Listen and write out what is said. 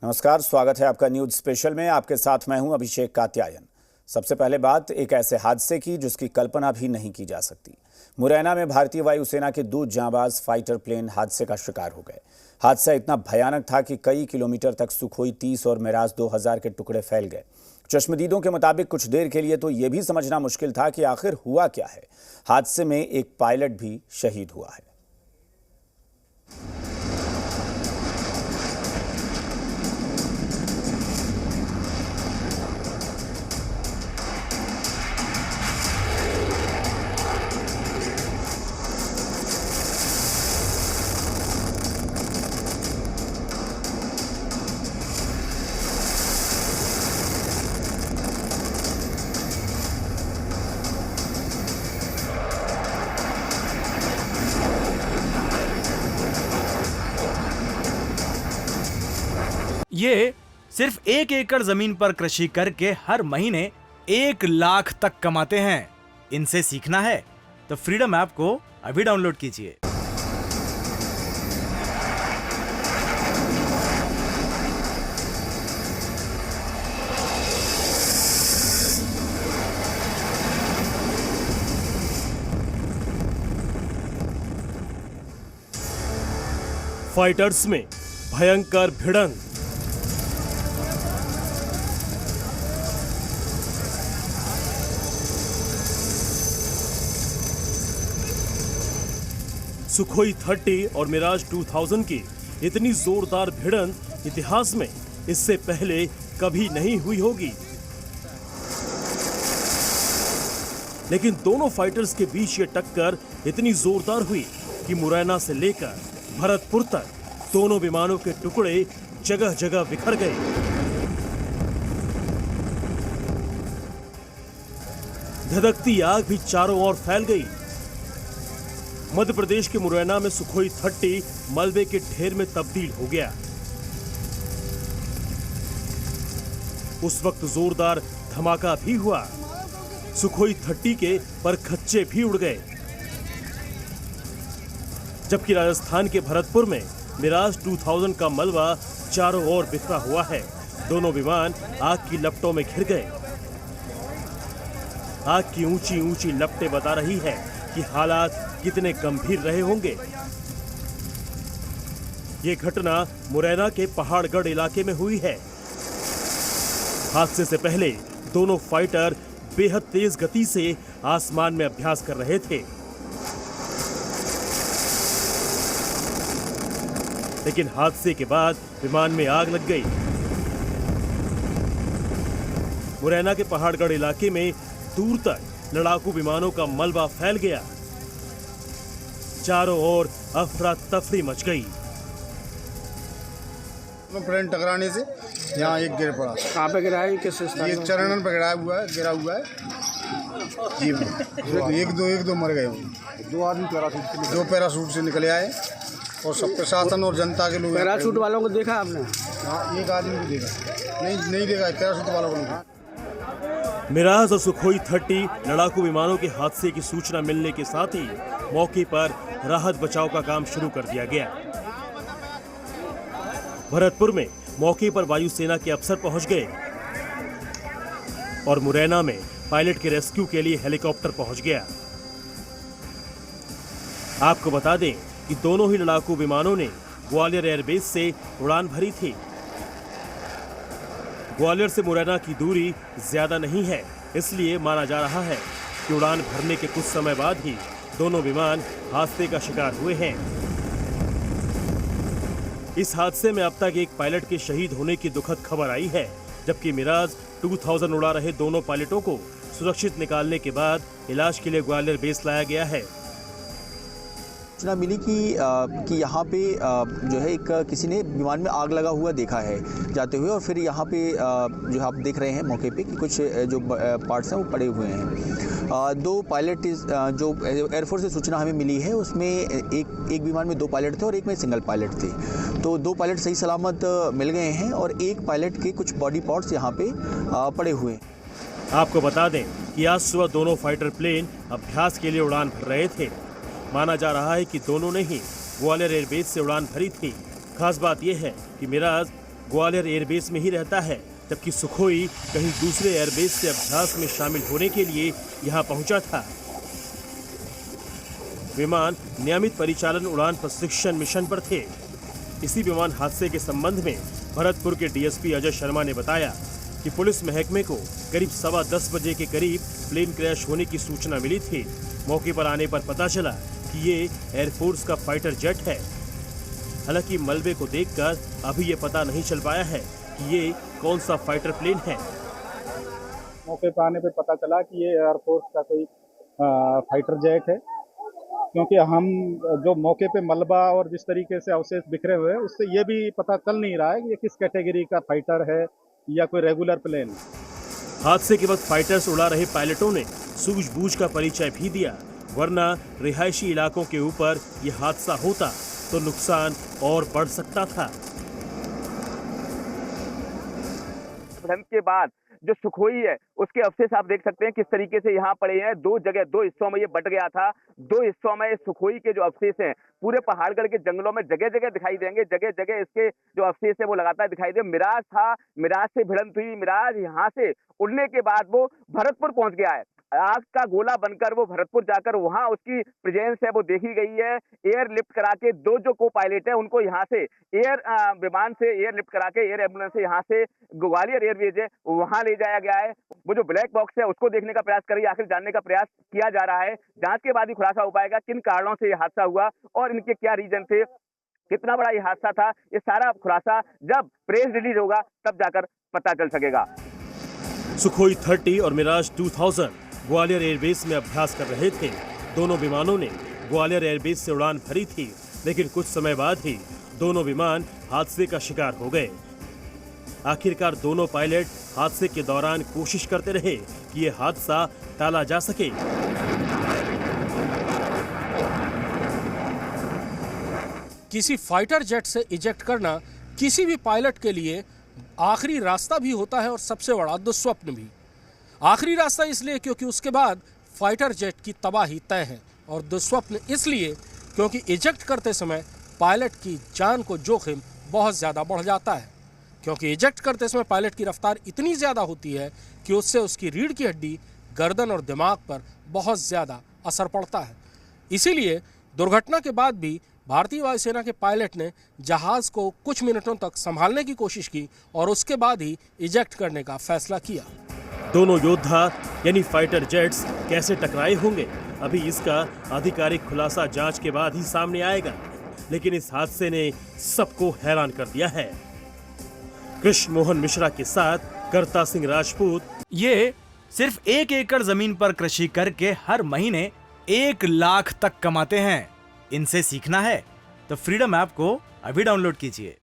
नमस्कार, स्वागत है आपका न्यूज स्पेशल में। आपके साथ मैं हूं अभिषेक कात्यायन। सबसे पहले बात एक ऐसे हादसे की जिसकी कल्पना भी नहीं की जा सकती। मुरैना में भारतीय वायुसेना के 2 जांबाज फाइटर प्लेन हादसे का शिकार हो गए। हादसा इतना भयानक था कि कई किलोमीटर तक सुखोई 30 और मिराज 2000 के टुकड़े फैल गए। चश्मदीदों के मुताबिक कुछ देर के लिए तो ये भी समझना मुश्किल था कि आखिर हुआ क्या है। हादसे में एक पायलट भी शहीद हुआ है। ये सिर्फ 1 एकड़ जमीन पर कृषि करके हर महीने 1 लाख तक कमाते हैं। इनसे सीखना है तो फ्रीडम ऐप को अभी डाउनलोड कीजिए। फाइटर्स में भयंकर भिड़ंत। सुखोई 30 और मिराज 2000 की इतनी जोरदार भिड़ंत इतिहास में इससे पहले कभी नहीं हुई होगी। लेकिन दोनों फाइटर्स के बीच ये टक्कर इतनी जोरदार हुई कि मुरैना से लेकर भरतपुर तक दोनों विमानों के टुकड़े जगह जगह बिखर गए। धधकती आग भी चारों ओर फैल गई। मध्य प्रदेश के मुरैना में सुखोई 30 मलबे के ढेर में तब्दील हो गया। उस वक्त जोरदार धमाका भी हुआ। सुखोई 30 के परखच्चे भी उड़ गए। जबकि राजस्थान के भरतपुर में मिराज 2000 का मलबा चारों ओर बिखरा हुआ है। दोनों विमान आग की लपटों में घिर गए। आग की ऊंची ऊंची लपटें बता रही है कि हालात कितने गंभीर रहे होंगे। ये घटना मुरैना के पहाड़गढ़ इलाके में हुई है। हादसे से पहले दोनों फाइटर बेहद तेज गति से आसमान में अभ्यास कर रहे थे। लेकिन हादसे के बाद विमान में आग लग गई। मुरैना के पहाड़गढ़ इलाके में दूर तक लड़ाकू विमानों का मलबा फैल गया। चारों ओर अफरा तफरी मच गई। प्लेन टकराने से यहाँ एक गिर पड़ा। कहाँ पे गिरा है? किस स्थान ये चरणन पे गिरा हुआ है जी। एक दो मर गए। 2 आदमी पैराशूट से 2 पैराशूट से निकले आए और सब प्रशासन और जनता के लोग। पैराशूट वालों को देखा आपने? हाँ, एक आदमी को देखा। नहीं देखा, पैराशूट वालों को नहीं। मिराज और सुखोई 30 लड़ाकू विमानों के हादसे की सूचना मिलने के साथ ही मौके पर राहत बचाव का काम शुरू कर दिया गया। भरतपुर में मौके पर वायुसेना के अफसर पहुंच गए और मुरैना में पायलट के रेस्क्यू के लिए हेलीकॉप्टर पहुंच गया। आपको बता दें कि दोनों ही लड़ाकू विमानों ने ग्वालियर एयरबेस से उड़ान भरी थी। ग्वालियर से मुरैना की दूरी ज्यादा नहीं है, इसलिए माना जा रहा है कि उड़ान भरने के कुछ समय बाद ही दोनों विमान हादसे का शिकार हुए हैं। इस हादसे में अब तक एक पायलट के शहीद होने की दुखद खबर आई है, जबकि मिराज 2000 उड़ा रहे दोनों पायलटों को सुरक्षित निकालने के बाद इलाज के लिए ग्वालियर बेस लाया गया है। सूचना मिली कि यहाँ पे जो है एक किसी ने विमान में आग लगा हुआ देखा है जाते हुए, और फिर यहाँ पे जो आप देख रहे हैं मौके पे कि कुछ जो पार्ट्स हैं वो पड़े हुए हैं। 2 पायलट जो एयरफोर्स से सूचना हमें मिली है उसमें एक विमान में 2 पायलट थे और एक में सिंगल पायलट थे। तो 2 पायलट सही सलामत मिल गए हैं और एक पायलट के कुछ बॉडी पार्ट्स यहाँ पे पड़े हुए हैं। आपको बता दें कि आज सुबह दोनों फाइटर प्लेन अभ्यास के लिए उड़ान भर रहे थे। माना जा रहा है कि दोनों ने ही ग्वालियर एयरबेस से उड़ान भरी थी। खास बात यह है कि मिराज ग्वालियर एयरबेस में ही रहता है, जबकि सुखोई कहीं दूसरे एयरबेस से अभ्यास में शामिल होने के लिए यहां पहुंचा था। विमान नियमित परिचालन उड़ान प्रशिक्षण मिशन पर थे। इसी विमान हादसे के संबंध में भरतपुर के डीएसपी अजय शर्मा ने बताया कि पुलिस महकमे को करीब 10:15 बजे के करीब प्लेन क्रैश होने की सूचना मिली थी। मौके पर आने पर पता चला कि ये एयरफोर्स का फाइटर जेट है। हालांकि मलबे को देखकर अभी ये पता नहीं चल पाया है कि ये कौन सा फाइटर प्लेन है। मौके पर आने पर पता चला कि ये एयरफोर्स का कोई फाइटर जेट है, क्योंकि हम जो मौके पे मलबा और जिस तरीके से अवशेष बिखरे हुए हैं उससे ये भी पता चल नहीं रहा है कि ये किस कैटेगरी का फाइटर है या कोई रेगुलर प्लेन। हादसे के वक्त फाइटर्स उड़ा रहे पायलटों ने सूझबूझ का परिचय भी दिया, वरना रिहायशी इलाकों के ऊपर यह हादसा होता तो नुकसान और बढ़ सकता था। भिड़ंत के बाद जो सुखोई है उसके अवशेष आप देख सकते हैं किस तरीके से यहाँ पड़े हैं। दो हिस्सों में ये बट गया था। 2 हिस्सों में सुखोई के जो अवशेष हैं पूरे पहाड़गढ़ के जंगलों में जगह जगह दिखाई देंगे। जगह जगह इसके जो अवशेष है वो लगातार दिखाई दे। मिराज था, मिराज से भिड़ंत हुई। मिराज यहाँ से उड़ने के बाद वो भरतपुर पहुंच गया है। आग का गोला बनकर वो भरतपुर जाकर वहां उसकी प्रेजेंस है वो देखी गई है। एयर लिफ्ट करा के 2 जो को पायलट है उनको यहाँ से विमान से एयर लिफ्ट करा के एयर एम्बुलेंस से यहाँ से ग्वालियर एयरवेज है वहां ले जाया गया है। वो जो ब्लैक बॉक्स है उसको देखने का प्रयास करिए, आखिर जानने का प्रयास किया जा रहा है। जांच के बाद ही खुलासा हो पाएगा किन कारणों से ये हादसा हुआ और इनके क्या रीजन थे, कितना बड़ा ये हादसा था। ये सारा खुलासा जब प्रेस रिलीज होगा तब जाकर पता चल सकेगा। सुखोई 30 और मिराज 2000 ग्वालियर एयरबेस में अभ्यास कर रहे थे। दोनों विमानों ने ग्वालियर एयरबेस से उड़ान भरी थी, लेकिन कुछ समय बाद ही दोनों विमान हादसे का शिकार हो गए। आखिरकार दोनों पायलट हादसे के दौरान कोशिश करते रहे कि यह हादसा टाला जा सके। किसी फाइटर जेट से इजेक्ट करना किसी भी पायलट के लिए आखिरी रास्ता भी होता है और सबसे बड़ा दुस्वप्न भी। आखिरी रास्ता इसलिए क्योंकि उसके बाद फाइटर जेट की तबाही तय है, और दुस्वप्न इसलिए क्योंकि इजेक्ट करते समय पायलट की जान को जोखिम बहुत ज़्यादा बढ़ जाता है। क्योंकि इजेक्ट करते समय पायलट की रफ्तार इतनी ज़्यादा होती है कि उससे उसकी रीढ़ की हड्डी, गर्दन और दिमाग पर बहुत ज़्यादा असर पड़ता है। इसीलिए दुर्घटना के बाद भी भारतीय वायुसेना के पायलट ने जहाज़ को कुछ मिनटों तक संभालने की कोशिश की और उसके बाद ही इजेक्ट करने का फैसला किया। दोनों योद्धा यानी फाइटर जेट्स कैसे टकराए होंगे, अभी इसका आधिकारिक खुलासा जांच के बाद ही सामने आएगा। लेकिन इस हादसे ने सबको हैरान कर दिया है। कृष्ण मोहन मिश्रा के साथ करता सिंह राजपूत। ये सिर्फ 1 एकड़ जमीन पर कृषि करके हर महीने 1 लाख तक कमाते हैं। इनसे सीखना है तो फ्रीडम ऐप को अभी डाउनलोड कीजिए।